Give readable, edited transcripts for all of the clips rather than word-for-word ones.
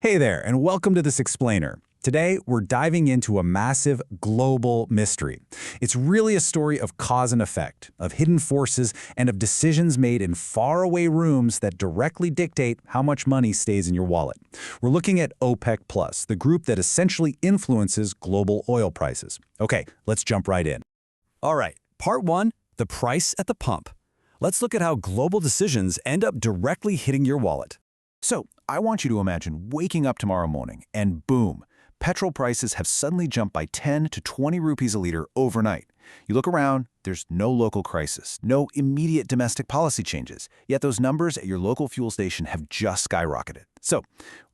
Hey there, and welcome to This Explainer. Today, we're diving into a massive global mystery. It's really a story of cause and effect, of hidden forces, and of decisions made in faraway rooms that directly dictate how much money stays in your wallet. We're looking at OPEC+, the group that essentially influences global oil prices. Okay, let's jump right in. All right, part one, the price at the pump. Let's look at how global decisions end up directly hitting your wallet. So, I want you to imagine waking up tomorrow morning and boom, petrol prices have suddenly jumped by 10 to 20 rupees a liter overnight. You look around, there's no local crisis, no immediate domestic policy changes, yet those numbers at your local fuel station have just skyrocketed. So,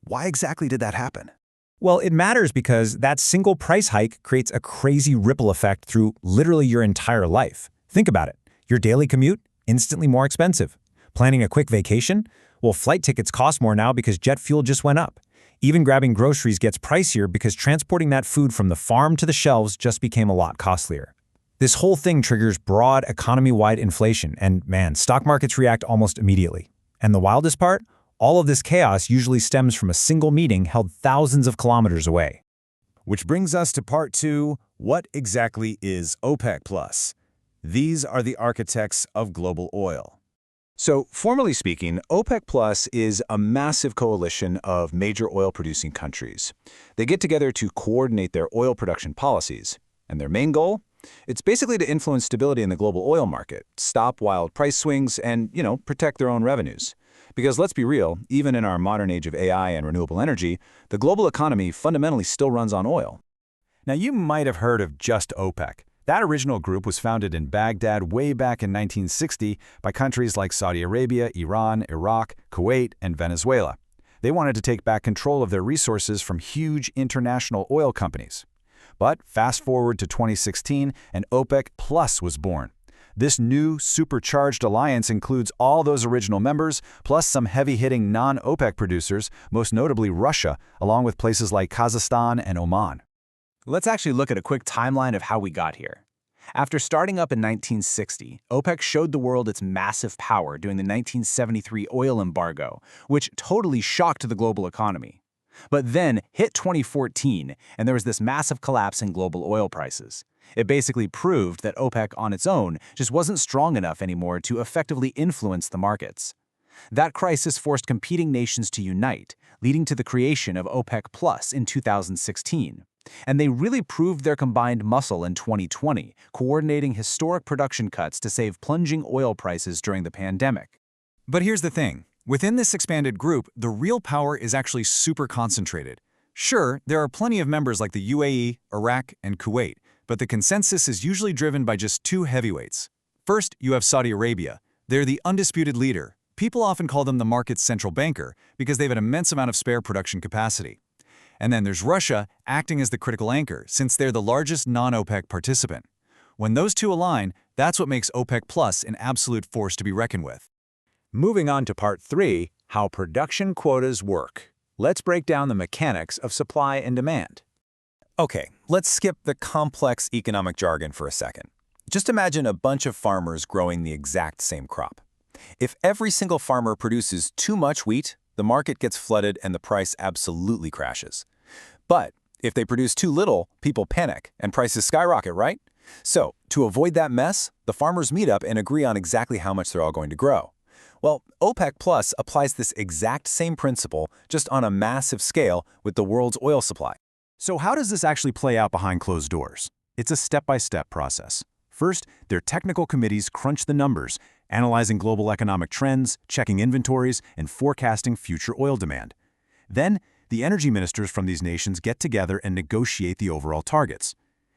why exactly did that happen? Well, it matters because that single price hike creates a crazy ripple effect through literally your entire life. Think about it. Your daily commute, instantly more expensive. Planning a quick vacation? Well, flight tickets cost more now because jet fuel just went up. Even grabbing groceries gets pricier because transporting that food from the farm to the shelves just became a lot costlier. This whole thing triggers broad economy-wide inflation, and man, stock markets react almost immediately. And the wildest part? All of this chaos usually stems from a single meeting held thousands of kilometers away. Which brings us to part two, what exactly is OPEC+? These are the architects of global oil. So, formally speaking, OPEC Plus is a massive coalition of major oil-producing countries. They get together to coordinate their oil production policies. And their main goal? It's basically to influence stability in the global oil market, stop wild price swings, and, protect their own revenues. Because let's be real, even in our modern age of AI and renewable energy, the global economy fundamentally still runs on oil. Now, you might have heard of just OPEC. That original group was founded in Baghdad way back in 1960 by countries like Saudi Arabia, Iran, Iraq, Kuwait, and Venezuela. They wanted to take back control of their resources from huge international oil companies. But fast forward to 2016, and OPEC Plus was born. This new, supercharged alliance includes all those original members, plus some heavy-hitting non-OPEC producers, most notably Russia, along with places like Kazakhstan and Oman. Let's actually look at a quick timeline of how we got here. After starting up in 1960, OPEC showed the world its massive power during the 1973 oil embargo, which totally shocked the global economy. But then hit 2014, and there was this massive collapse in global oil prices. It basically proved that OPEC on its own just wasn't strong enough anymore to effectively influence the markets. That crisis forced competing nations to unite, leading to the creation of OPEC Plus in 2016. And they really proved their combined muscle in 2020, coordinating historic production cuts to save plunging oil prices during the pandemic. But here's the thing. Within this expanded group, the real power is actually super concentrated. Sure, there are plenty of members like the UAE, Iraq, and Kuwait, but the consensus is usually driven by just two heavyweights. First, you have Saudi Arabia. They're the undisputed leader. People often call them the market's central banker because they have an immense amount of spare production capacity. And then there's Russia, acting as the critical anchor, since they're the largest non-OPEC participant. When those two align, that's what makes OPEC Plus an absolute force to be reckoned with. Moving on to part three, how production quotas work. Let's break down the mechanics of supply and demand. Okay, let's skip the complex economic jargon for a second. Just imagine a bunch of farmers growing the exact same crop. If every single farmer produces too much wheat, the market gets flooded and the price absolutely crashes. But if they produce too little, people panic and prices skyrocket, right? So, to avoid that mess, the farmers meet up and agree on exactly how much they're all going to grow. Well, OPEC Plus applies this exact same principle, just on a massive scale with the world's oil supply. So how does this actually play out behind closed doors? It's a step-by-step process. First, their technical committees crunch the numbers, analyzing global economic trends, checking inventories, and forecasting future oil demand. Then, the energy ministers from these nations get together and negotiate the overall targets.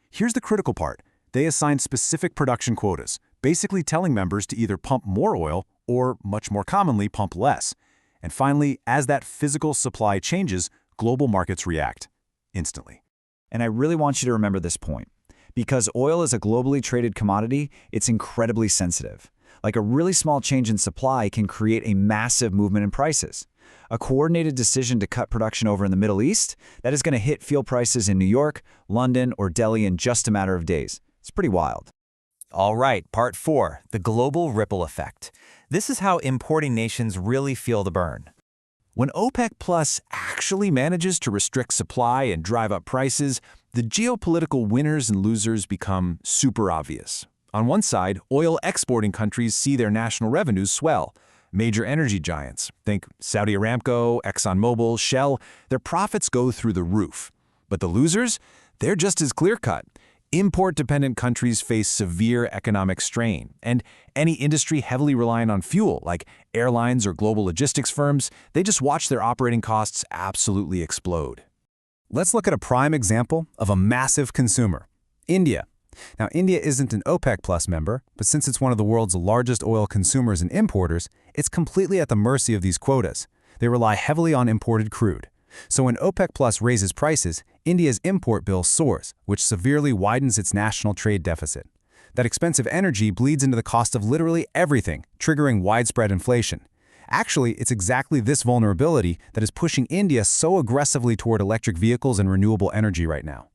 Here's the critical part. They assign specific production quotas, basically telling members to either pump more oil or, much more commonly, pump less. And finally, as that physical supply changes, global markets react instantly. And I really want you to remember this point. Because oil is a globally traded commodity, it's incredibly sensitive. Like a really small change in supply can create a massive movement in prices. A coordinated decision to cut production over in the Middle East, that is going to hit fuel prices in New York, London, or Delhi in just a matter of days. It's pretty wild. All right, part four, the global ripple effect. This is how importing nations really feel the burn. When OPEC Plus actually manages to restrict supply and drive up prices, the geopolitical winners and losers become super obvious. On one side, oil exporting countries see their national revenues swell. Major energy giants, think Saudi Aramco, ExxonMobil, Shell, their profits go through the roof. But the losers? They're just as clear-cut. Import-dependent countries face severe economic strain, and any industry heavily reliant on fuel, like airlines or global logistics firms, they just watch their operating costs absolutely explode. Let's look at a prime example of a massive consumer, India. Now, India isn't an OPEC Plus member, but since it's one of the world's largest oil consumers and importers, it's completely at the mercy of these quotas. They rely heavily on imported crude. So when OPEC Plus raises prices, India's import bill soars, which severely widens its national trade deficit. That expensive energy bleeds into the cost of literally everything, triggering widespread inflation. Actually, it's exactly this vulnerability that is pushing India so aggressively toward electric vehicles and renewable energy right now.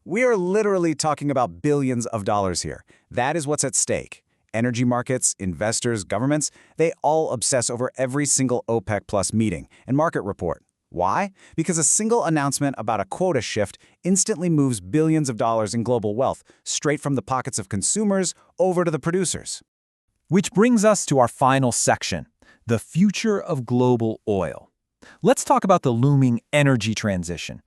We are literally talking about billions of dollars here. That is what's at stake. Energy markets, investors, governments, they all obsess over every single OPEC Plus meeting and market report. Why? Because a single announcement about a quota shift instantly moves billions of dollars in global wealth straight from the pockets of consumers over to the producers. Which brings us to our final section, the future of global oil. Let's talk about the looming energy transition.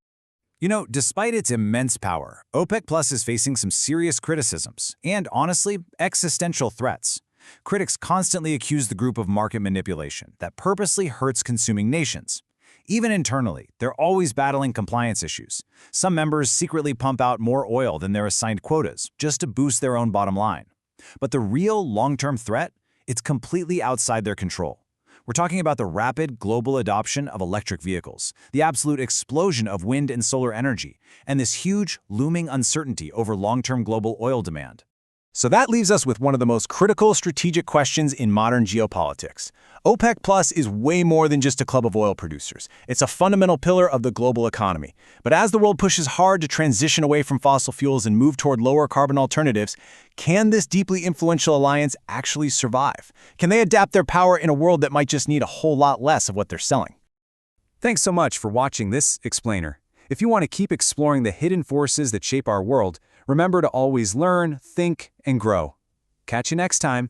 You know, despite its immense power, OPEC Plus is facing some serious criticisms and, honestly, existential threats. Critics constantly accuse the group of market manipulation that purposely hurts consuming nations. Even internally, they're always battling compliance issues. Some members secretly pump out more oil than their assigned quotas just to boost their own bottom line. But the real long-term threat? It's completely outside their control. We're talking about the rapid global adoption of electric vehicles, the absolute explosion of wind and solar energy, and this huge, looming uncertainty over long-term global oil demand. So that leaves us with one of the most critical strategic questions in modern geopolitics. OPEC Plus is way more than just a club of oil producers. It's a fundamental pillar of the global economy. But as the world pushes hard to transition away from fossil fuels and move toward lower carbon alternatives, can this deeply influential alliance actually survive? Can they adapt their power in a world that might just need a whole lot less of what they're selling? Thanks so much for watching this explainer. If you want to keep exploring the hidden forces that shape our world, remember to always learn, think, and grow. Catch you next time.